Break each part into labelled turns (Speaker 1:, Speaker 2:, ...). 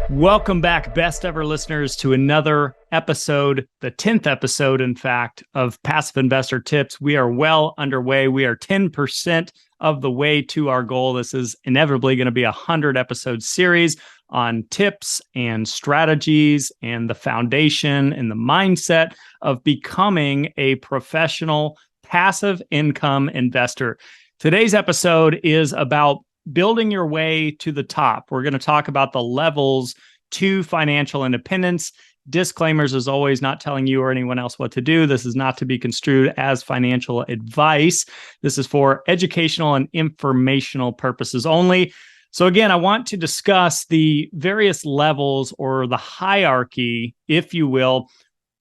Speaker 1: Welcome back, best ever listeners, to another episode, the 10th episode, in fact, of Passive Investor Tips. We are well underway. We are 10% of the way to our goal. This is inevitably going to be a 100-episode series on tips and strategies and the foundation and the mindset of becoming a professional passive income investor. Today's episode is about building your way to the top. We're going to talk about the levels to financial independence. Disclaimers, as always, not telling you or anyone else what to do. This is not to be construed as financial advice. This is for educational and informational purposes only. So again, I want to discuss the various levels or the hierarchy, if you will,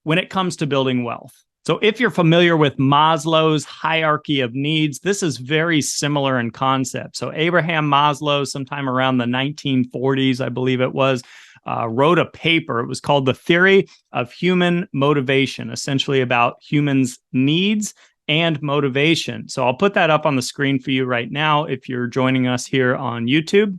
Speaker 1: when it comes to building wealth. So if you're familiar with Maslow's hierarchy of needs, this is very similar in concept. So Abraham Maslow, sometime around the 1940s, I believe it was, wrote a paper. It was called The Theory of Human Motivation, essentially about humans' needs and motivation. So I'll put that up on the screen for you right now if you're joining us here on YouTube.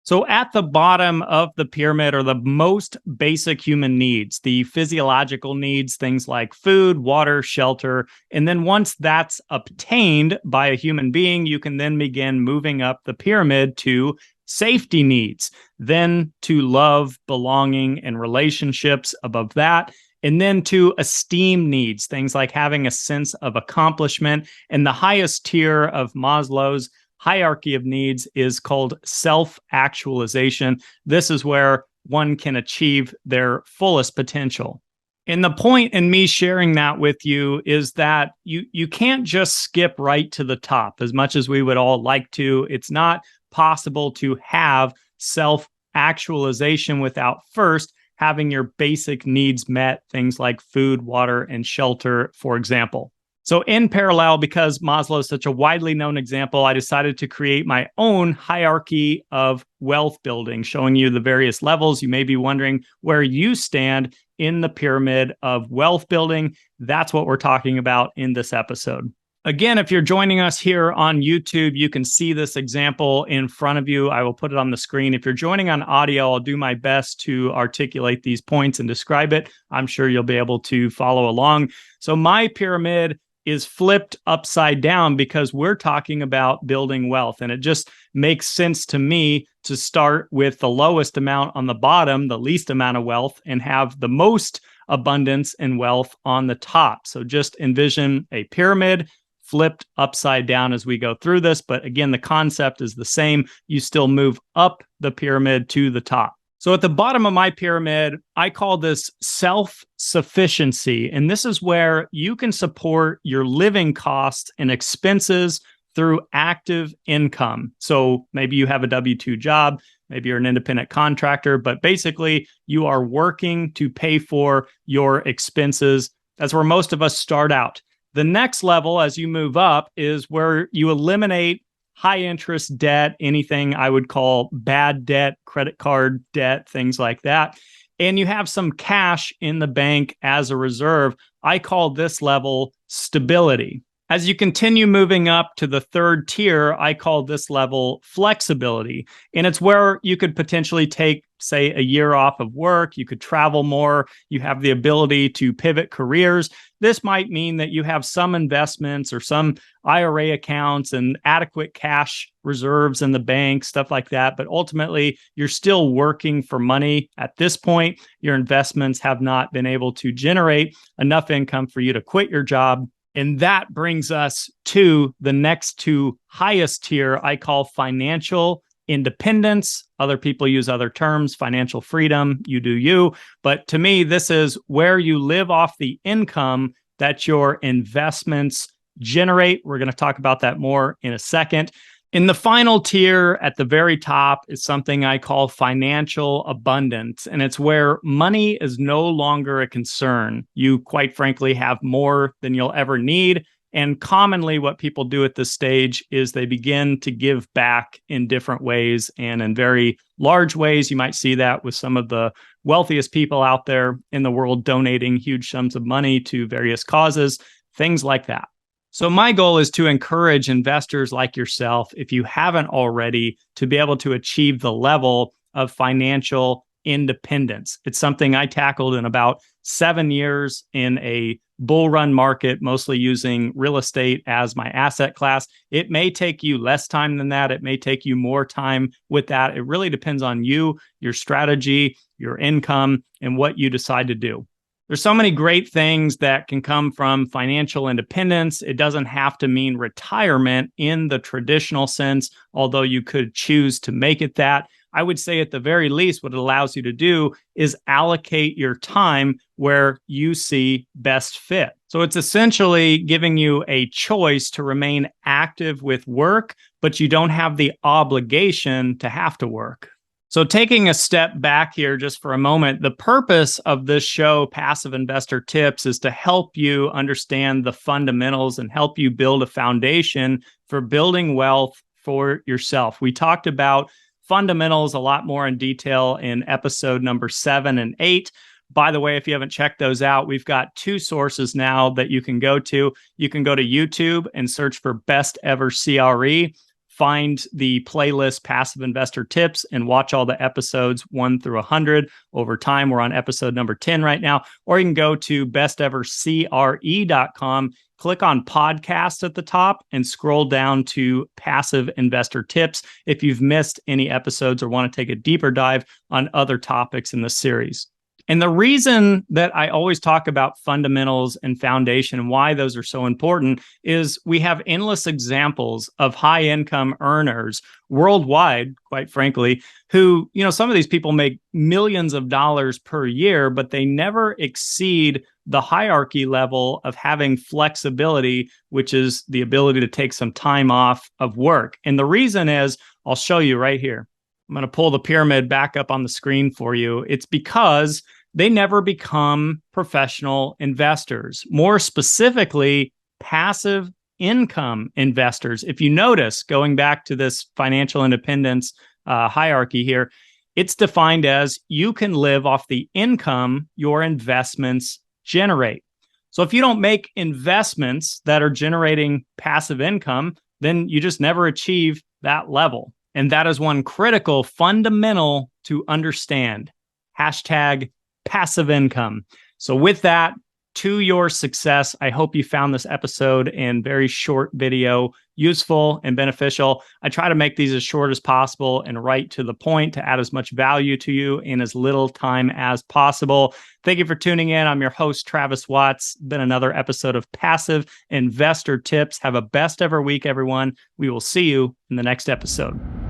Speaker 1: So at the bottom of the pyramid are the most basic human needs, the physiological needs, things like food, water, shelter. And then once that's obtained by a human being, you can then begin moving up the pyramid to safety needs, then to love, belonging, and relationships above that, and then to esteem needs, things like having a sense of accomplishment. And the highest tier of Maslow's hierarchy of needs is called self-actualization. This is where one can achieve their fullest potential. And the point in me sharing that with you is that you can't just skip right to the top as much as we would all like to. It's not possible to have self-actualization without first having your basic needs met, things like food, water, and shelter, for example. So in parallel, because Maslow is such a widely known example, I decided to create my own hierarchy of wealth building, showing you the various levels. You may be wondering where you stand in the pyramid of wealth building. That's what we're talking about in this episode. Again, if you're joining us here on YouTube, you can see this example in front of you. I will put it on the screen. If you're joining on audio, I'll do my best to articulate these points and describe it. I'm sure you'll be able to follow along. So my pyramid is flipped upside down because we're talking about building wealth. And it just makes sense to me to start with the lowest amount on the bottom, the least amount of wealth, and have the most abundance and wealth on the top. So just envision a pyramid flipped upside down as we go through this. But again, the concept is the same. You still move up the pyramid to the top. So at the bottom of my pyramid, I call this self-sufficiency. And this is where you can support your living costs and expenses through active income. So maybe you have a W-2 job, maybe you're an independent contractor, but basically you are working to pay for your expenses. That's where most of us start out. The next level as you move up is where you eliminate high interest debt, anything I would call bad debt, credit card debt, things like that. And you have some cash in the bank as a reserve. I call this level stability. As you continue moving up to the third tier, I call this level flexibility. And it's where you could potentially take, say, a year off of work. You could travel more. You have the ability to pivot careers. This might mean that you have some investments or some IRA accounts and adequate cash reserves in the bank, stuff like that. But ultimately, you're still working for money at this point. Your investments have not been able to generate enough income for you to quit your job. And that brings us to the next two highest tier I call financial independence. Other people use other terms, financial freedom, you do you. But to me, this is where you live off the income that your investments generate. We're going to talk about that more in a second. In the final tier at the very top is something I call financial abundance, and it's where money is no longer a concern. You, quite frankly, have more than you'll ever need. And commonly what people do at this stage is they begin to give back in different ways and in very large ways. You might see that with some of the wealthiest people out there in the world donating huge sums of money to various causes, things like that. So my goal is to encourage investors like yourself, if you haven't already, to be able to achieve the level of financial independence. It's something I tackled in about 7 years in a bull run market, mostly using real estate as my asset class. It may take you less time than that. It may take you more time with that. It really depends on you, your strategy, your income, and what you decide to do. There's so many great things that can come from financial independence. It doesn't have to mean retirement in the traditional sense, although you could choose to make it that. I would say at the very least, what it allows you to do is allocate your time where you see best fit. So it's essentially giving you a choice to remain active with work, but you don't have the obligation to have to work. So taking a step back here just for a moment, the purpose of this show, Passive Investor Tips, is to help you understand the fundamentals and help you build a foundation for building wealth for yourself. We talked about fundamentals a lot more in detail in episode number 7 and 8. By the way, if you haven't checked those out, we've got 2 sources now that you can go to. You can go to YouTube and search for Best Ever CRE. Find the playlist Passive Investor Tips and watch all the episodes 1 through 100 over time. We're on episode number 10 right now. Or you can go to bestevercre.com, click on podcasts at the top, and scroll down to Passive Investor Tips if you've missed any episodes or want to take a deeper dive on other topics in the series. And the reason that I always talk about fundamentals and foundation and why those are so important is we have endless examples of high income earners worldwide, quite frankly, who, some of these people make millions of dollars per year, but they never exceed the hierarchy level of having flexibility, which is the ability to take some time off of work. And the reason is, I'll show you right here. I'm going to pull the pyramid back up on the screen for you. It's because they never become professional investors. More specifically, passive income investors. If you notice, going back to this financial independence hierarchy here, it's defined as you can live off the income your investments generate. So if you don't make investments that are generating passive income, then you just never achieve that level. And that is one critical fundamental to understand. Hashtag passive income. So with that, to your success, I hope you found this episode and very short video useful and beneficial. I try to make these as short as possible and right to the point to add as much value to you in as little time as possible. Thank you for tuning in. I'm your host, Travis Watts. Been another episode of Passive Investor Tips. Have a best ever week, everyone. We will see you in the next episode.